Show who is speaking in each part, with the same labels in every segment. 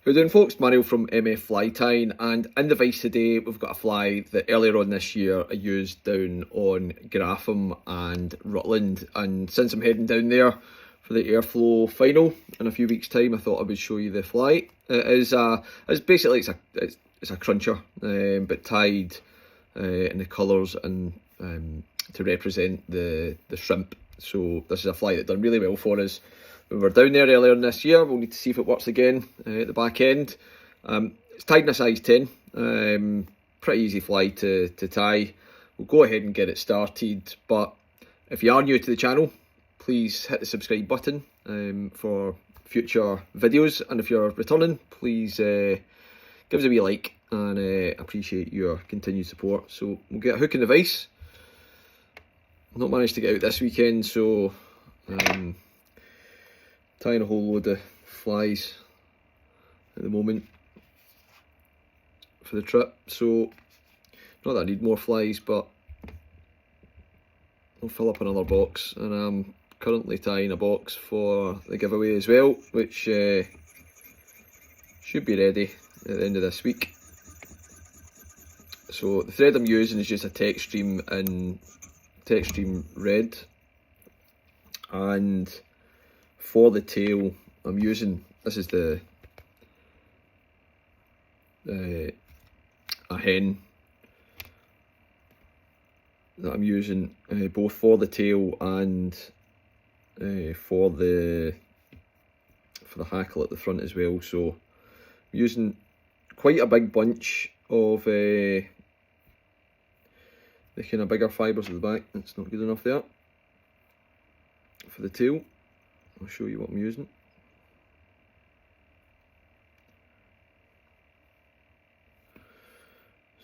Speaker 1: How you doing, folks? Mario from MF Fly Tying, and in the vise today we've got a fly that earlier on this year I used down on Grafham and Rutland, and since I'm heading down there for the airflow final in a few weeks' time, I thought I would show you the fly. It's basically it's a cruncher, but tied in the colours and to represent the shrimp. So this is a fly that done really well for us when we were down there earlier this year. We'll need to see if it works again at the back end. It's tied in a size 10. Pretty easy fly to tie. We'll go ahead and get it started, but if you are new to the channel, please hit the subscribe button for future videos, and if you're returning, please give us a wee like, and appreciate your continued support. So we'll get a hook in the vise. Not managed to get out this weekend, so tying a whole load of flies at the moment for the trip. So not that I need more flies, but I'll fill up another box, and I'm currently tying a box for the giveaway as well, which should be ready at the end of this week. So the thread I'm using is just a Textream in Textream red, and for the tail I'm using, this is a hen that I'm using both for the tail and for the hackle at the front as well. So I'm using quite a big bunch of the kind of bigger fibres at the back. That's not good enough there. For the tail, I'll show you what I'm using.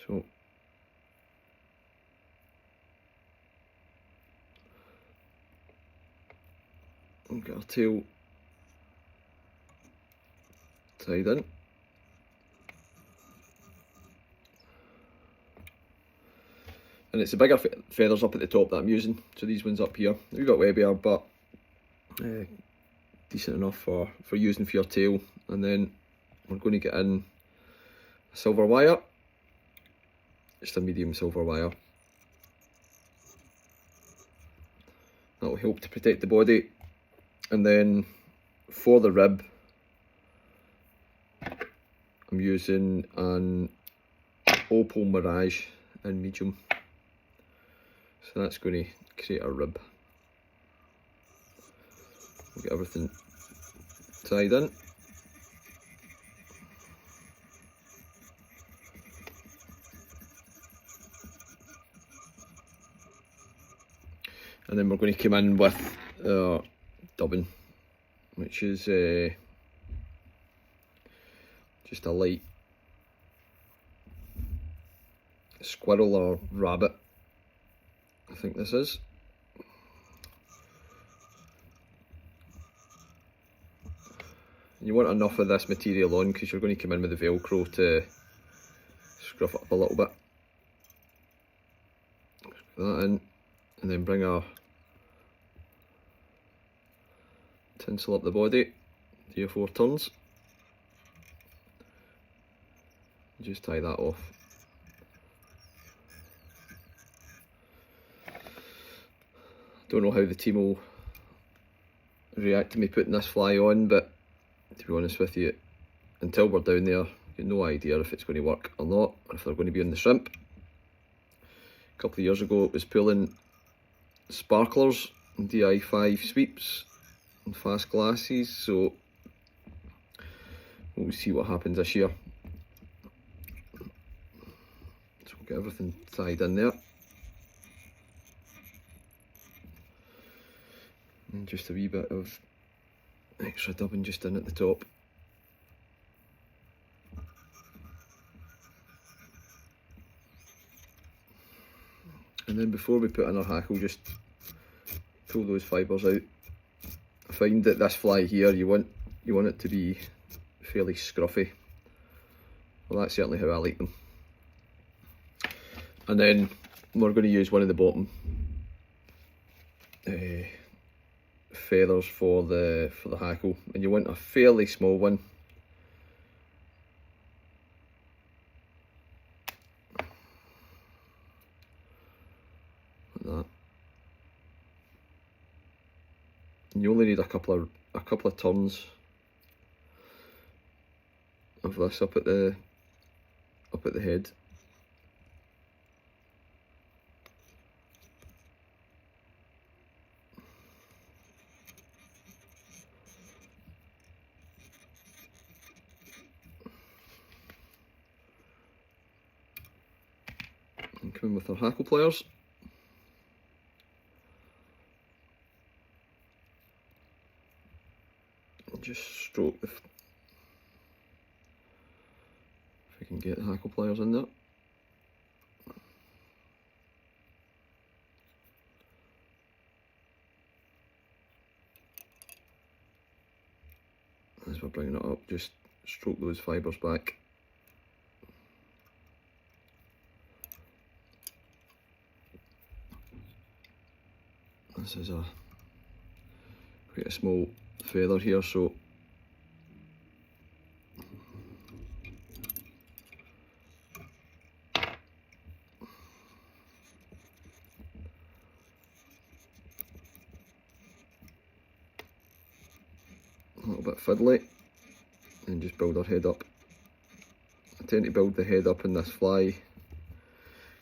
Speaker 1: So we'll get our tail tied in. And it's the bigger feathers up at the top that I'm using. So these ones up here, we've got webbier, but decent enough for using for your tail. And then we're going to get in a silver wire, just a medium silver wire. That will help to protect the body. And then for the rib, I'm using an Opal Mirage in medium. So that's going to create a rib. We'll get everything tied in. And then we're going to come in with our dubbing, which is just a light squirrel or rabbit, I think this is. You want enough of this material on, because you're going to come in with the Velcro to scruff it up a little bit. Put that in, and then bring our tinsel up the body, 3 or 4 turns. Just tie that off. Don't know how the team will react to me putting this fly on, but to be honest with you, until we're down there, you've no idea if it's going to work or not, or if they're going to be on the shrimp. A couple of years ago it was pulling sparklers and DI5 sweeps and fast glasses, so we'll see what happens this year. So we'll get everything tied in there. And just a wee bit of extra dubbing just in at the top. And then before we put in our hackle, just pull those fibres out. I find that this fly here, you want it to be fairly scruffy. Well, that's certainly how I like them. And then we're going to use one of the bottom feathers for the hackle, and you want a fairly small one, And you only need a couple of turns of this up at the head. And come in with our hackle pliers. And just stroke if we can get the hackle pliers in there. As we're bringing it up, just stroke those fibres back. This is quite a small feather here, so a little bit fiddly, and just build our head up. I tend to build the head up in this fly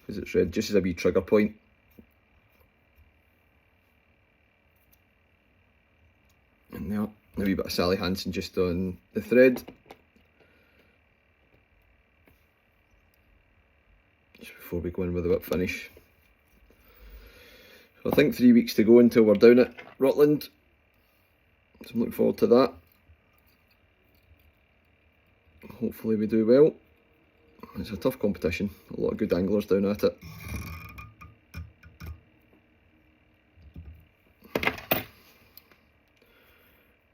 Speaker 1: because it's red, just as a wee trigger point. And there, a wee bit of Sally Hansen just on the thread. Just before we go in with the whip finish. So I think 3 weeks to go until we're down at Rutland. So I'm looking forward to that. Hopefully we do well. It's a tough competition, a lot of good anglers down at it.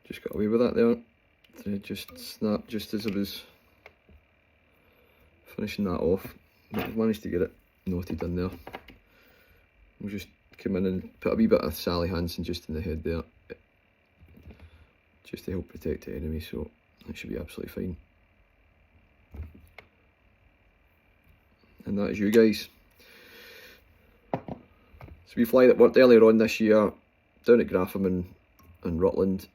Speaker 1: Just got away with that there. Thread just snapped just as I was finishing that off. But I've managed to get it knotted in there. We'll just come in and put a wee bit of Sally Hansen just in the head there, just to help protect the enemy, so it should be absolutely fine. And that is you guys. So we fly that worked earlier on this year down at Grafham and Rutland.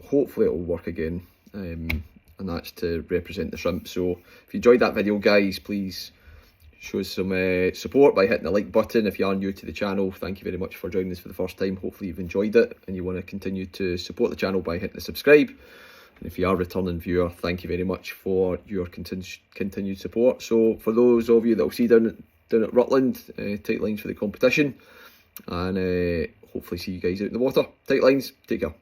Speaker 1: Hopefully it'll work again, and that's to represent the shrimp. So if you enjoyed that video, guys, please show us some support by hitting the like button. If you are new to the channel, thank you very much for joining us for the first time. Hopefully you've enjoyed it and you want to continue to support the channel by hitting the subscribe. And if you are a returning viewer, thank you very much for your continued support. So for those of you that will see down at Rutland, tight lines for the competition, and hopefully see you guys out in the water. Tight lines, take care.